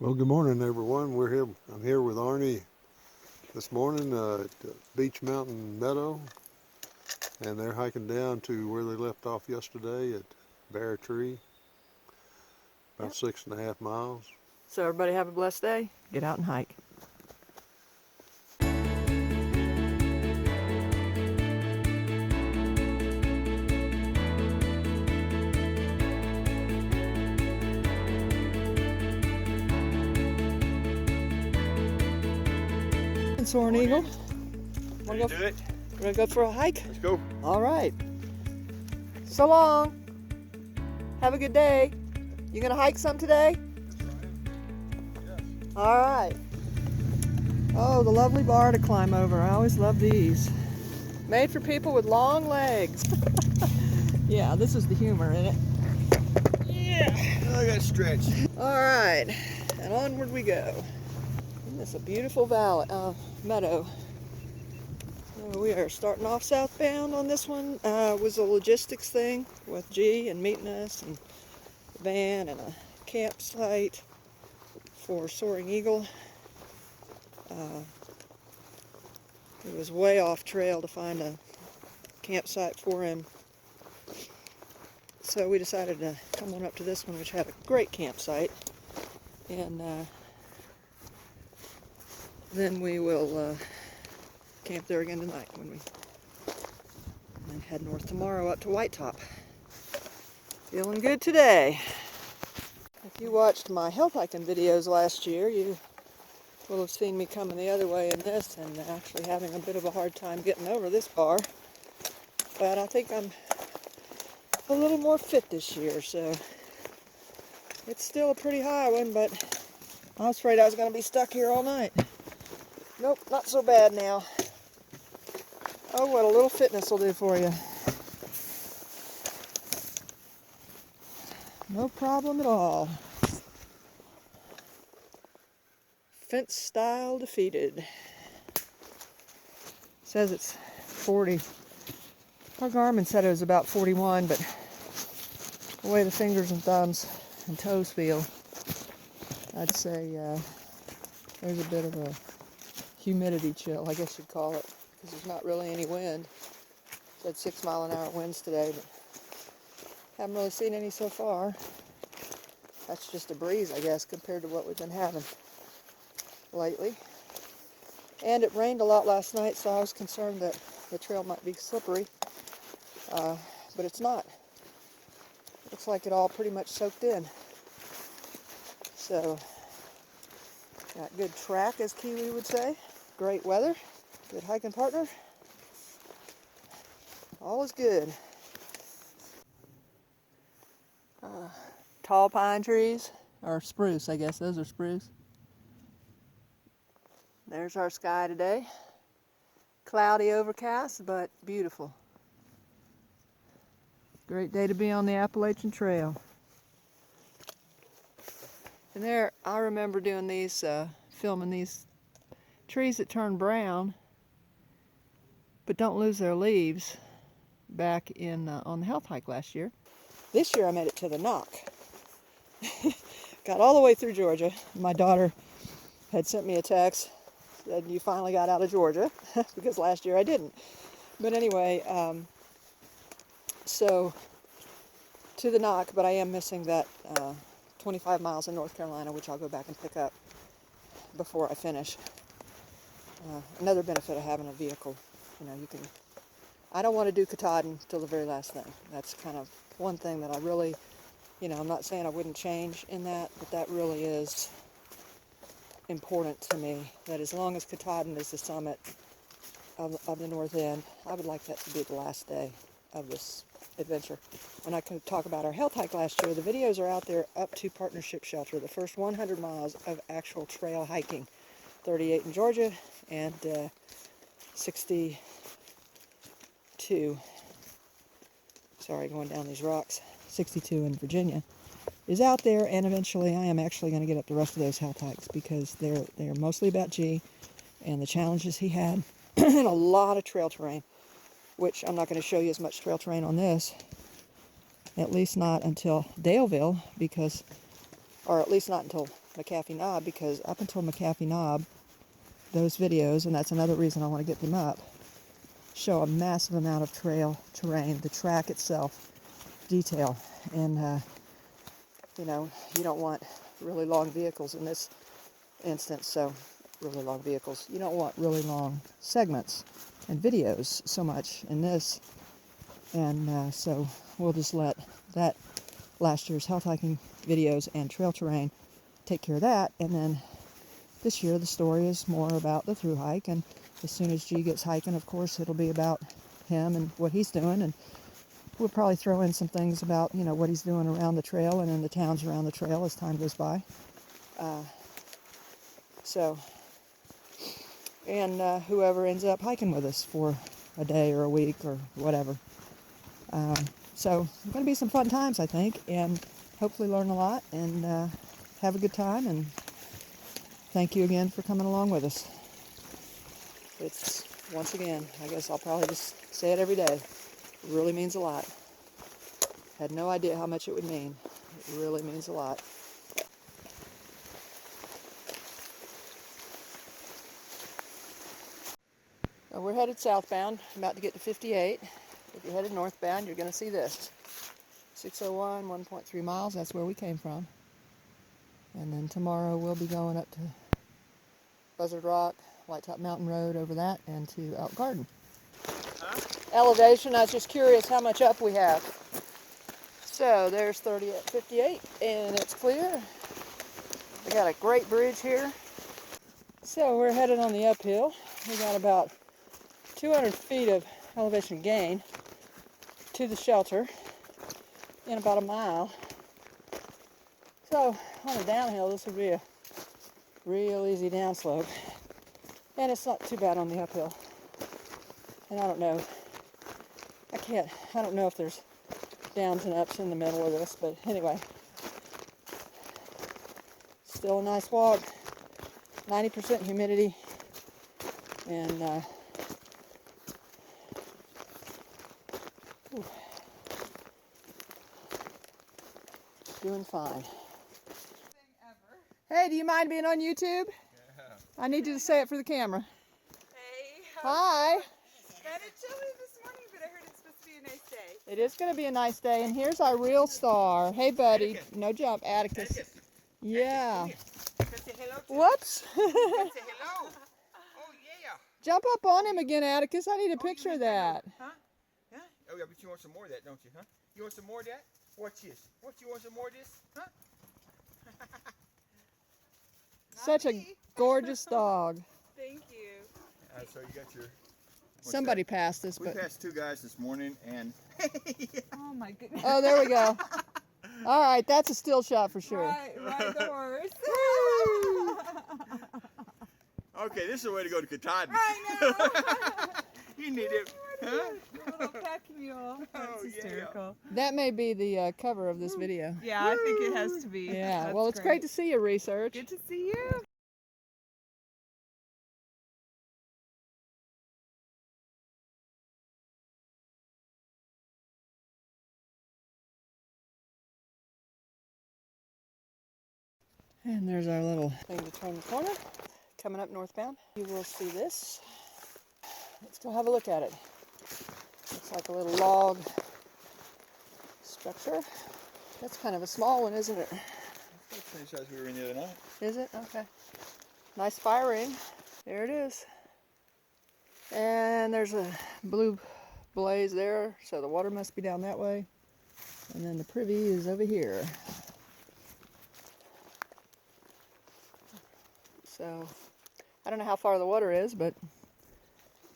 Well, good morning, everyone. I'm here with Arnie this morning at Beech Mountain Meadow, and they're hiking down to where they left off yesterday at Bear Tree, about 6.5 miles. So everybody have a blessed day. Get out and hike. Soaring Eagle. Wanna do it? We're gonna go for a hike? Let's go. All right. So long. Have a good day. You gonna hike some today? Yes. All right. Oh, the lovely bar to climb over. I always love these. Made for people with long legs. Yeah, this is the humor in it. Yeah. I got stretch. All right, and onward we go. Isn't this a beautiful valley, meadow? So we are starting off southbound on this one. It was a logistics thing with G and meeting us and a van and a campsite for Soaring Eagle. It was way off trail to find a campsite for him. So we decided to come on up to this one, which had a great campsite. And then we will camp there again tonight and then head north tomorrow up to White Top. Feeling good today. If you watched my health hiking videos last year, you will have seen me coming the other way in this and actually having a bit of a hard time getting over this bar. But I think I'm a little more fit this year, so it's still a pretty high one, but I was afraid I was going to be stuck here all night. Nope, not so bad now. Oh, what a little fitness will do for you. No problem at all. Fence style defeated. Says it's 40. Our Garmin said it was about 41, but the way the fingers and thumbs and toes feel, I'd say there's a bit of a humidity chill, I guess you'd call it, because there's not really any wind. Said 6-mile-an-hour winds today, but haven't really seen any so far. That's just a breeze, I guess, compared to what we've been having lately. And it rained a lot last night, so I was concerned that the trail might be slippery, but it's not. Looks like it all pretty much soaked in. So, got good track, as Kiwi would say. Great weather, good hiking partner. All is good. Tall pine trees, or spruce, I guess. Those are spruce. There's our sky today. Cloudy, overcast, but beautiful. Great day to be on the Appalachian Trail. And there, I remember doing these, filming these trees that turn brown, but don't lose their leaves back in on the health hike last year. This year I made it to the knock. Got all the way through Georgia. My daughter had sent me a text, said you finally got out of Georgia, because last year I didn't. But anyway, so to the knock, but I am missing that 25 miles in North Carolina, which I'll go back and pick up before I finish. Another benefit of having a vehicle, you can, I don't want to do Katahdin till the very last thing. That's kind of one thing that I really, I'm not saying I wouldn't change in that, but that really is important to me, that as long as Katahdin is the summit of the north end, I would like that to be the last day of this adventure. When I could talk about our health hike last year, the videos are out there up to Partnership Shelter, the first 100 miles of actual trail hiking, 38 in Georgia and 62, going down these rocks, 62 in Virginia, is out there, and eventually I am actually going to get up the rest of those health hikes because they're mostly about G and the challenges he had and a lot of trail terrain, which I'm not going to show you as much trail terrain on this, at least not until Daleville, or at least not until McAfee Knob, because up until McAfee Knob, those videos, and that's another reason I want to get them up, show a massive amount of trail terrain, the track itself, detail. And, you know, you don't want really long vehicles in this instance, so really long vehicles. You don't want really long segments and videos so much in this. And so we'll just let that last year's health hiking videos and trail terrain take care of that. And then this year the story is more about the thru hike, and as soon as G gets hiking, of course, it'll be about him and what he's doing, and we'll probably throw in some things about, you know, what he's doing around the trail and in the towns around the trail as time goes by. Whoever ends up hiking with us for a day or a week or whatever. So it's going to be some fun times, I think, and hopefully learn a lot and have a good time. And thank you again for coming along with us. It's, once again, I guess I'll probably just say it every day. It really means a lot. Had no idea how much it would mean. It really means a lot. Now we're headed southbound, about to get to 58. If you're headed northbound, you're going to see this. 601, 1.3 miles, that's where we came from. And then tomorrow we'll be going up to Buzzard Rock, White Top Mountain Road over that, and to Elk Garden. Elevation, I was just curious how much up we have. So there's 58, and it's clear. We got a great bridge here. So we're headed on the uphill. We got about 200 feet of elevation gain to the shelter in about a mile. So on a downhill, this would be a real easy downslope. And it's not too bad on the uphill. And I don't know if there's downs and ups in the middle of this, but anyway. Still a nice walk. 90% humidity. And doing fine. Hey, do you mind being on YouTube? Yeah. I need you to say it for the camera. Hey. Hi. Kind of chilly this morning, but I heard it's supposed to be a nice day. It is going to be a nice day, and here's our real star. Hey, buddy. Atticus. No jump, Atticus. Atticus. Yeah. Atticus, come here. Say hello to Whoops. Say hello. Oh, yeah. Jump up on him again, Atticus. I need a Oh, you picture of need that. Huh? Huh? Oh, yeah, but you want some more of that, don't you, huh? You want some more of that? Watch this. What, you want some more of this? Huh? Such a gorgeous dog. Thank you. So you got your... Somebody passed this, We but... passed two guys this morning, and... Oh my goodness. Oh, there we go. All right, that's a still shot for sure. Ride the horse. Okay, this is the way to go to Katahdin. I know. You need it. Huh? The little pack mule. That's Oh, yeah. hysterical. That may be the cover of this video. Yeah, I think it has to be. Yeah, That's well, it's great to see you, Research. Good to see you. And there's our little thing to turn the corner. Coming up northbound, you will see this. Let's go have a look at it. Looks like a little log structure. That's kind of a small one, isn't it? That's the same size we were in the other night. Is it? Okay. Nice fire ring. There it is. And there's a blue blaze there, so the water must be down that way. And then the privy is over here. So, I don't know how far the water is, but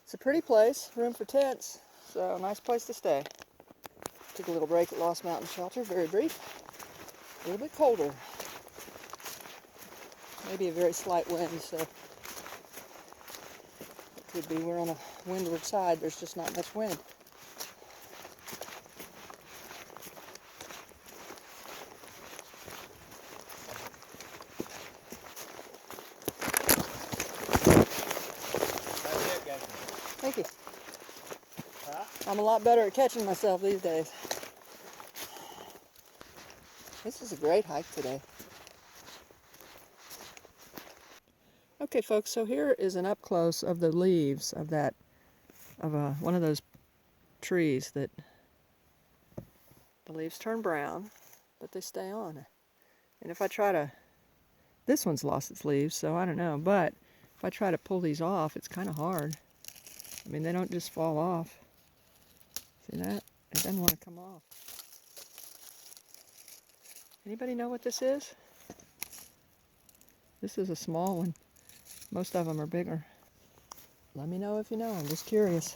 it's a pretty place, room for tents, so nice place to stay. Took a little break at Lost Mountain Shelter, very brief. A little bit colder. Maybe a very slight wind, so it could be we're on a windward side, there's just not much wind. Thank you. Huh? I'm a lot better at catching myself these days. This is a great hike today. Okay, folks, so here is an up close of the leaves of one of those trees that the leaves turn brown, but they stay on. And if I try to, this one's lost its leaves, so I don't know, but if I try to pull these off, it's kind of hard. I mean, they don't just fall off. See that? It doesn't want to come off. Anybody know what this is? This is a small one. Most of them are bigger. Let me know if you know. I'm just curious.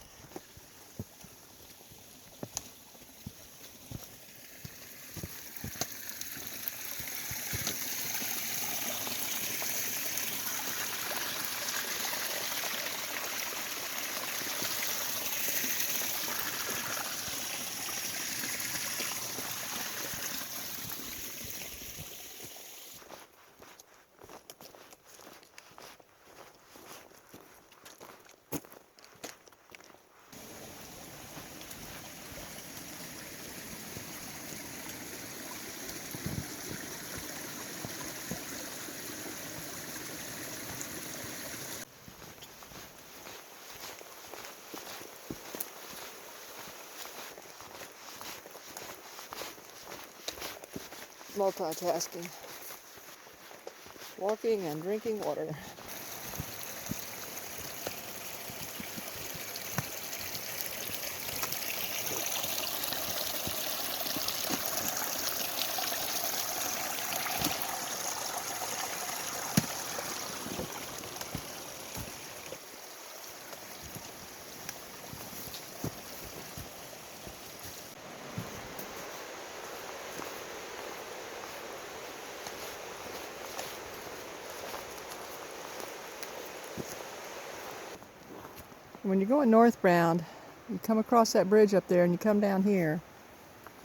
Multitasking. Walking and drinking water. When you're going northbound, you come across that bridge up there and you come down here,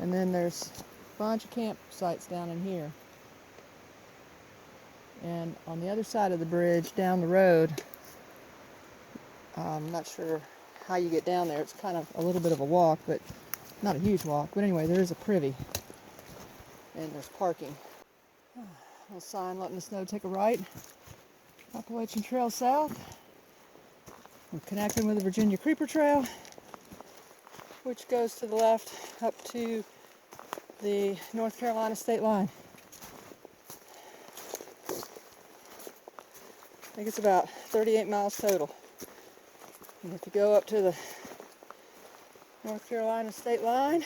and then there's a bunch of campsites down in here. And on the other side of the bridge, down the road, I'm not sure how you get down there. It's kind of a little bit of a walk, but not a huge walk. But anyway, there is a privy, and there's parking. Little sign letting us know take a right. Appalachian Trail south. We're connecting with the Virginia Creeper Trail, which goes to the left up to the North Carolina state line. I think it's about 38 miles total. And if you go up to the North Carolina state line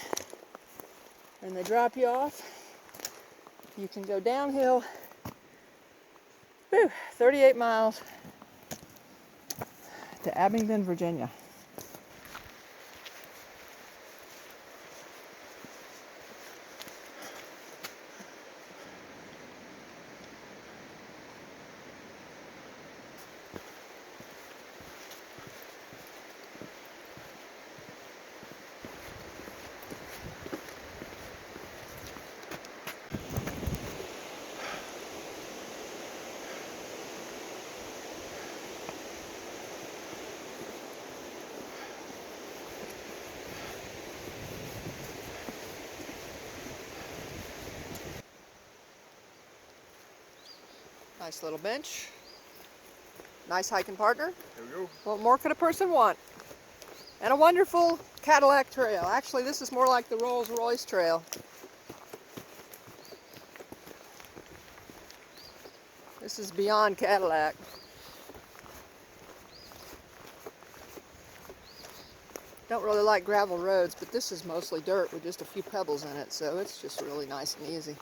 and they drop you off, you can go downhill 38 miles to Abingdon, Virginia. Nice little bench. Nice hiking partner. There we go. What more could a person want? And a wonderful Cadillac trail. Actually, this is more like the Rolls-Royce trail. This is beyond Cadillac. Don't really like gravel roads, but this is mostly dirt with just a few pebbles in it, so it's just really nice and easy.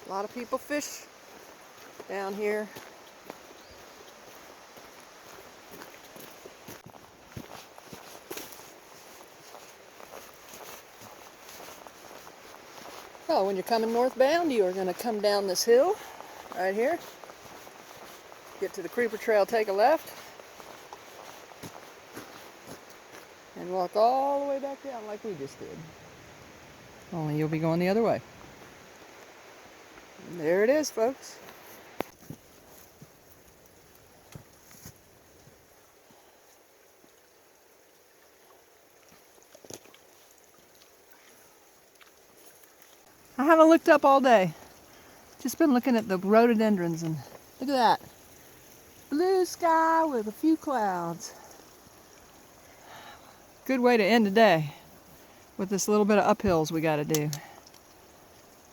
A lot of people fish down here. Well, when you're coming northbound, you are going to come down this hill right here. Get to the Creeper Trail, take a left, and walk all the way back down like we just did. Only you'll be going the other way. And there it is, folks. I haven't looked up all day. Just been looking at the rhododendrons and look at that. Blue sky with a few clouds. Good way to end the day with this little bit of uphills we got to do.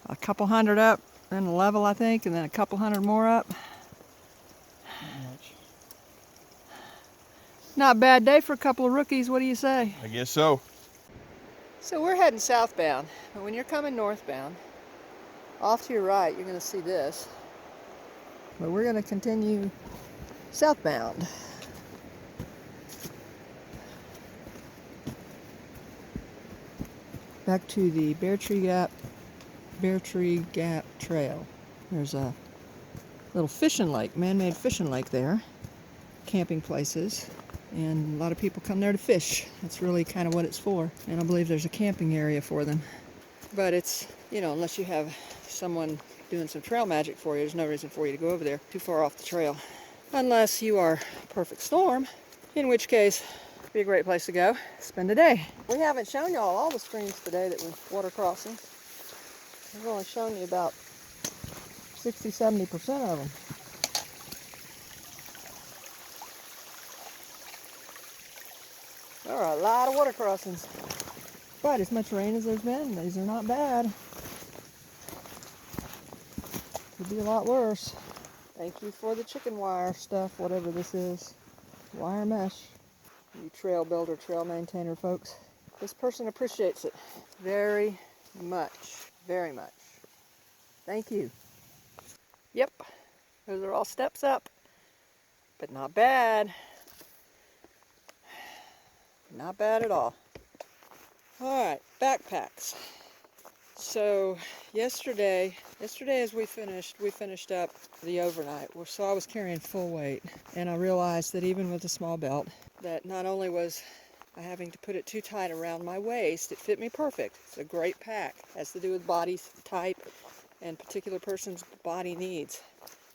A couple hundred up, then a level I think, and then a couple hundred more up. Not a bad day for a couple of rookies, what do you say? I guess so. So we're heading southbound, but when you're coming northbound, off to your right you're going to see this. But we're going to continue southbound. Back to the Bear Tree Gap Trail. There's a little fishing lake, man-made fishing lake there. Camping places. And a lot of people come there to fish. That's really kind of what it's for. And I believe there's a camping area for them. But it's, you know, unless you have someone doing some trail magic for you, there's no reason for you to go over there too far off the trail. Unless you are perfect storm, in which case it'd be a great place to go spend a day. We haven't shown y'all all the streams today that we're water crossing. We've only shown you about 60-70% of them. There are a lot of water crossings. But as much rain as there's been, these are not bad. Could be a lot worse. Thank you for the chicken wire stuff, whatever this is. Wire mesh. You trail builder, trail maintainer folks. This person appreciates it very much. Very much. Thank you. Yep. Those are all steps up. But not bad. Not bad at all. Alright, backpacks. So yesterday as we finished up the overnight. So I was carrying full weight, and I realized that even with a small belt, that not only was I having to put it too tight around my waist, it fit me perfect. It's a great pack. It has to do with body type and particular person's body needs.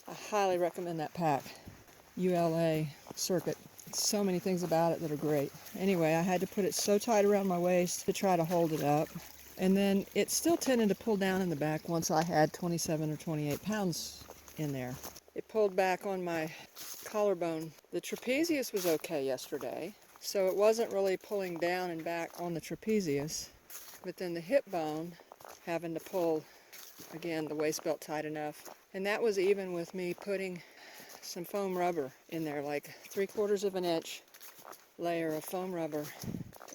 I highly recommend that pack. ULA Circuit. So many things about it that are great. Anyway, I had to put it so tight around my waist to try to hold it up. And then it still tended to pull down in the back once I had 27 or 28 pounds in there. It pulled back on my collarbone. The trapezius was okay yesterday, so it wasn't really pulling down and back on the trapezius. But then the hip bone, having to pull, again, the waist belt tight enough. And that was even with me putting some foam rubber in there, like 3/4 of an inch layer of foam rubber,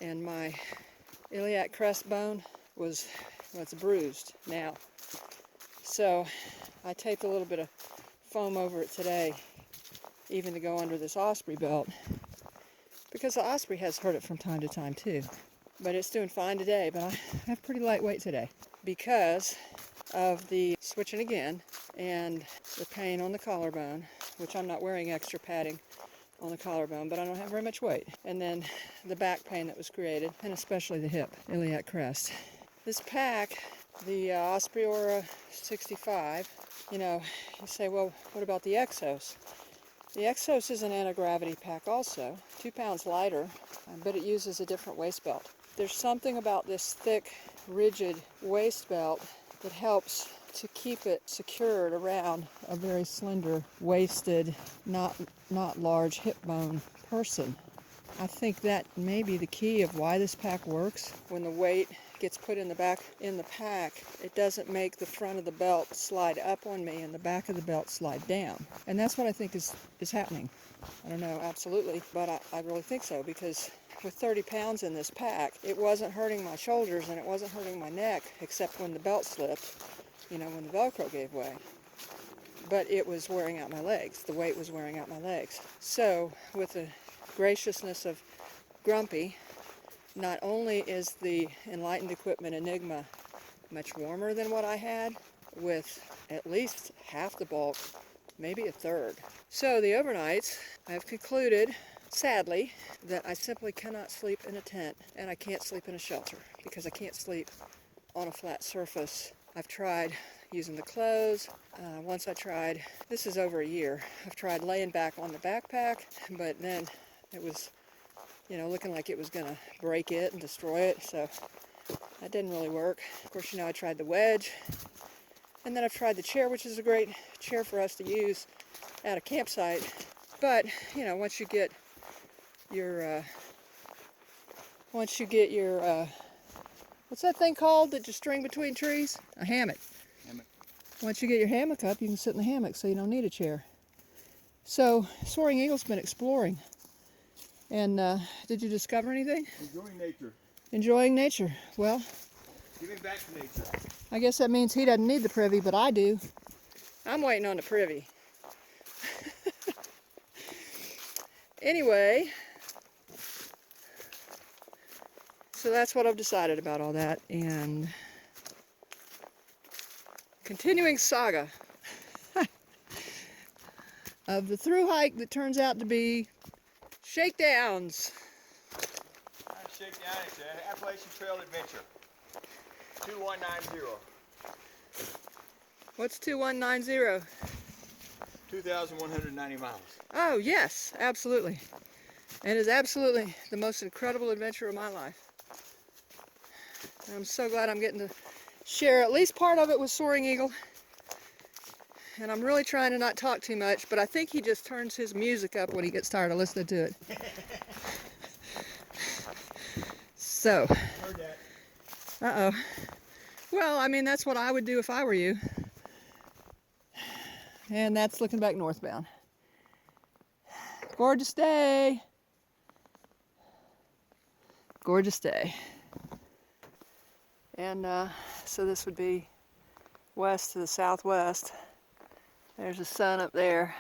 and my iliac crest bone was bruised now. So I taped a little bit of foam over it today, even to go under this Osprey belt, because the Osprey has hurt it from time to time too. But it's doing fine today, but I have pretty lightweight today because of the switching again and the pain on the collarbone, which I'm not wearing extra padding on the collarbone, but I don't have very much weight. And then the back pain that was created, and especially the hip, iliac crest. This pack, the Osprey Aura 65, you say, well, what about the Exos? The Exos is an anti-gravity pack also, 2 pounds lighter, but it uses a different waist belt. There's something about this thick, rigid waist belt that helps to keep it secured around a very slender, waisted, not large hip bone person. I think that may be the key of why this pack works. When the weight gets put in the pack, it doesn't make the front of the belt slide up on me and the back of the belt slide down. And that's what I think is happening. I don't know, absolutely, but I really think so, because with 30 pounds in this pack, it wasn't hurting my shoulders and it wasn't hurting my neck, except when the belt slipped, when the Velcro gave way. But it was wearing out my legs. The weight was wearing out my legs. So, with the graciousness of Grumpy, not only is the Enlightened Equipment Enigma much warmer than what I had, with at least half the bulk, maybe a third. So the overnights, I've concluded, sadly, that I simply cannot sleep in a tent, and I can't sleep in a shelter, because I can't sleep on a flat surface. I've tried using the clothes. Once I tried, this is over a year, I've tried laying back on the backpack, but then it was, looking like it was going to break it and destroy it. So That didn't really work. Of course, I tried the wedge, and then I've tried the chair, which is a great chair for us to use at a campsite. But, once you get your, what's that thing called that you string between trees? A hammock. Once you get your hammock up, you can sit in the hammock, so you don't need a chair. So, Soaring Eagle's been exploring. And did you discover anything? Enjoying nature. Enjoying nature. Well, Giving back to nature. I guess that means he doesn't need the privy, but I do. I'm waiting on the privy. Anyway, so that's what I've decided about all that. And continuing saga of the thru hike that turns out to be shakedowns. Shakedown, it's an Appalachian Trail adventure. 2190. What's 2190? 2,190 miles. Oh, yes, absolutely. It is absolutely the most incredible adventure of my life. And I'm so glad I'm getting to share at least part of it with Soaring Eagle. And I'm really trying to not talk too much, but I think he just turns his music up when he gets tired of listening to it. So, Heard that. uh-oh. Well, I mean, that's what I would do if I were you. And that's looking back northbound. Gorgeous day. Gorgeous day. And so this would be west to the southwest. There's the sun up there.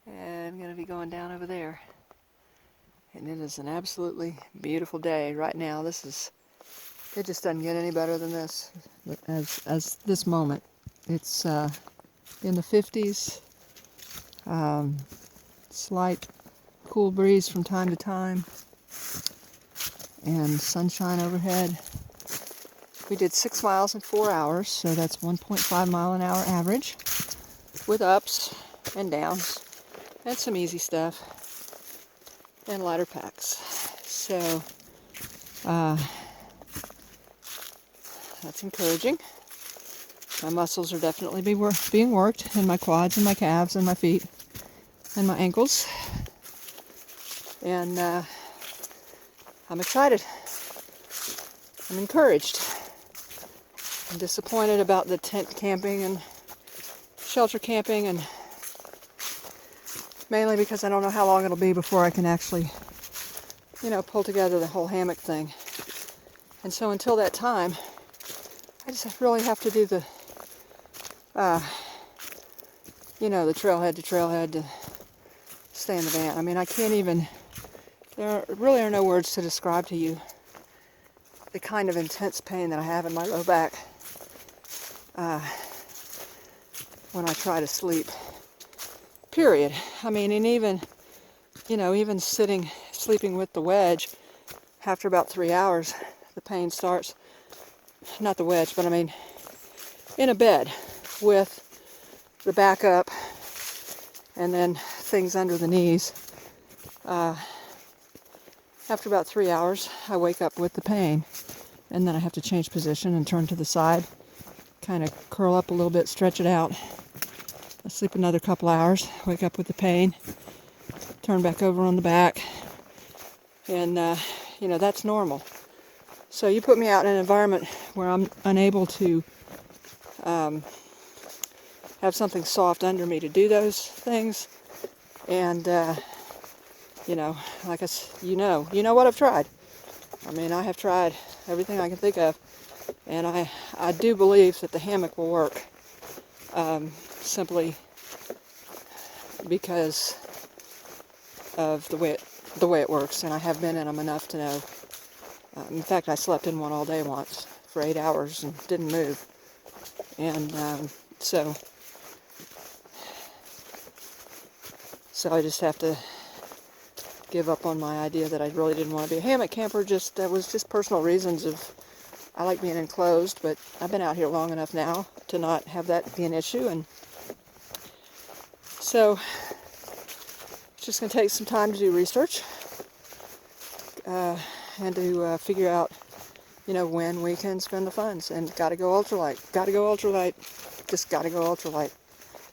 And I'm going to be going down over there. And it is an absolutely beautiful day right now. It just doesn't get any better than this as this moment. It's in the 50s, slight cool breeze from time to time, and sunshine overhead. We did 6 miles in 4 hours, so that's 1.5 mile an hour average, with ups and downs, and some easy stuff, and lighter packs. So, that's encouraging. My muscles are definitely being worked, in my quads and my calves and my feet and my ankles. And I'm excited. I'm encouraged. I'm disappointed about the tent camping and shelter camping, and mainly because I don't know how long it'll be before I can actually, pull together the whole hammock thing. And so until that time, I just really have to do the trailhead to trailhead to stay in the van. I mean, I can't even, there really are no words to describe to you the kind of intense pain that I have in my low back when I try to sleep, period. I mean, and even sleeping with the wedge, after about 3 hours, the pain starts. Not the wedge, but I mean, in a bed with the back up and then things under the knees. After about 3 hours, I wake up with the pain, and then I have to change position and turn to the side, kind of curl up a little bit, stretch it out. I sleep another couple hours, wake up with the pain, turn back over on the back, and that's normal. So you put me out in an environment where I'm unable to have something soft under me to do those things, and like you know what I've tried. I mean, I have tried everything I can think of, and I do believe that the hammock will work, simply because of the way it works, and I have been in them enough to know. In fact, I slept in one all day once for 8 hours and didn't move. And so I just have to give up on my idea that I really didn't want to be a hammock camper. That was just personal reasons of, I like being enclosed, but I've been out here long enough now to not have that be an issue. And so it's just going to take some time to do research. And to figure out you know, when we can spend the funds. And gotta go ultralight. Gotta go ultralight. Just gotta go ultralight.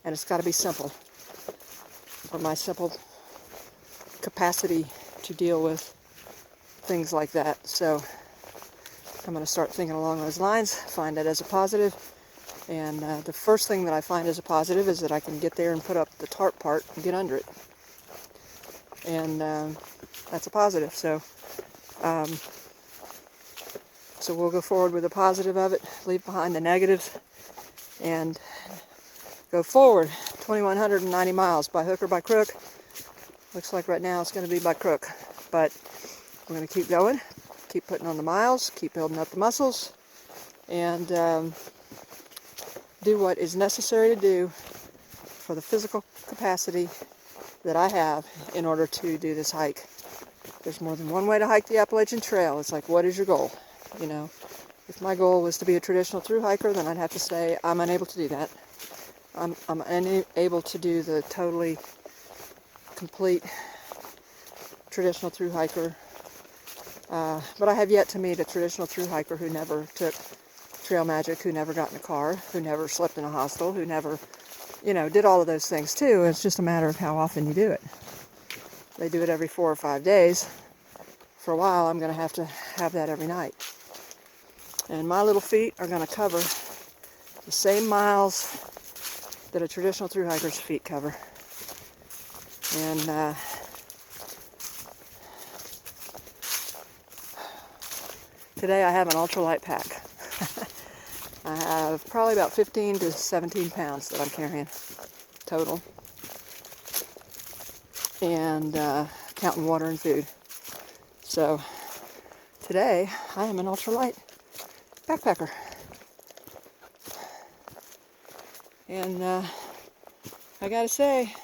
And it's gotta be simple. For my simple capacity to deal with things like that. So I'm going to start thinking along those lines, find that as a positive. And the first thing that I find as a positive is that I can get there and put up the tarp part and get under it. And that's a positive. So so we'll go forward with the positive of it, leave behind the negatives, and go forward 2,190 miles by hook or by crook. Looks like right now it's going to be by crook, but we're going to keep going, keep putting on the miles, keep building up the muscles, and do what is necessary to do for the physical capacity that I have in order to do this hike. There's more than one way to hike the Appalachian Trail. It's like, what is your goal? You know, if my goal was to be a traditional thru hiker, then I'd have to say I'm unable to do that. I'm unable to do the totally complete traditional thru hiker, but I have yet to meet a traditional thru hiker who never took trail magic, who never got in a car, who never slept in a hostel, who never, you know, did all of those things too. It's just a matter of how often you do it. They do it every 4 or 5 days. For a while, I'm going to have that every night. And my little feet are going to cover the same miles that a traditional thru hiker's feet cover. And today I have an ultralight pack. I have probably about 15 to 17 pounds that I'm carrying total. And counting water and food. So today I am an ultralight backpacker. And I gotta say,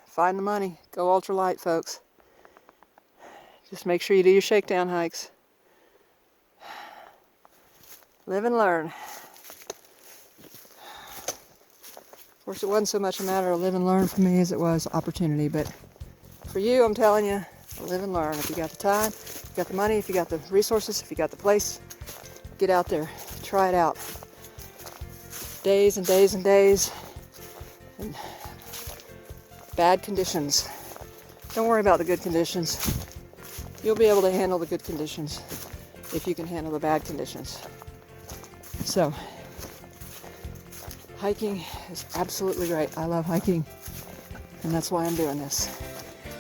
find the money. Go ultralight, folks. Just make sure you do your shakedown hikes. Live and learn. Of course, it wasn't so much a matter of live and learn for me as it was opportunity. But for you, I'm telling you, live and learn. If you got the time, if you got the money, if you got the resources, if you got the place, get out there. Try it out. Days and days and days. And bad conditions. Don't worry about the good conditions. You'll be able to handle the good conditions if you can handle the bad conditions. So, hiking is absolutely great. I love hiking, and that's why I'm doing this.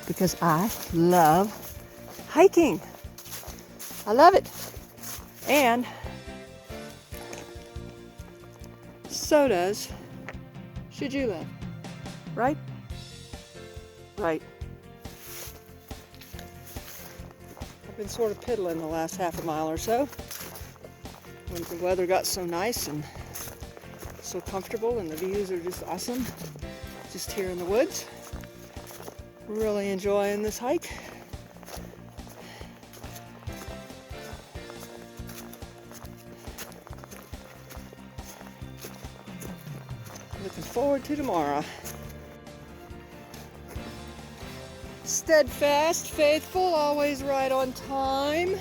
Because I love hiking. I love it. And so should you love. Right? Right. I've been sort of piddling the last half a mile or so. When the weather got so nice and so comfortable and the views are just awesome. Just here in the woods. Really enjoying this hike. Looking forward to tomorrow. Steadfast, faithful, always right on time.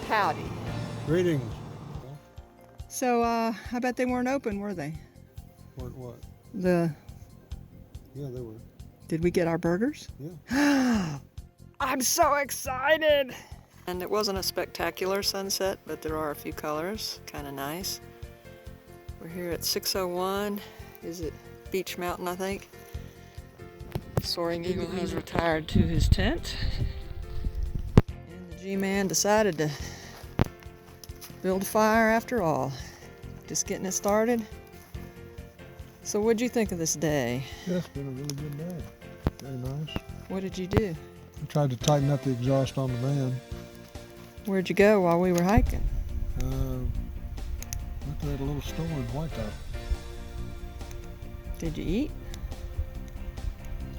Howdy. Greetings. So, I bet they weren't open, were they? What? Yeah, they were. Did we get our burgers? Yeah. I'm so excited! And it wasn't a spectacular sunset, but there are a few colors. Kind of nice. We're here at 6:01. Is it Beech Mountain, I think? Soaring Eagle has retired to his tent. And the G-Man decided to build a fire after all. Just getting it started. So what'd you think of this day? Yeah, it's been a really good day. Very nice. What did you do? I tried to tighten up the exhaust on the van. Where'd you go while we were hiking? Went to that little store in White Top. Did you eat?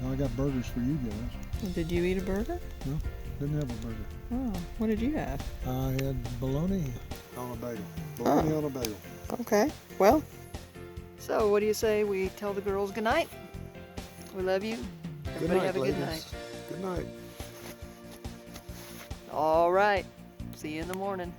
I got burgers for you guys. Did you eat a burger? No, didn't have a burger. Oh, what did you have? I had bologna on a bagel. Bologna on a bagel. Okay, well, so what do you say we tell the girls good night? We love you. Everybody have a good ladies. night. Good night. All right. See you in the morning.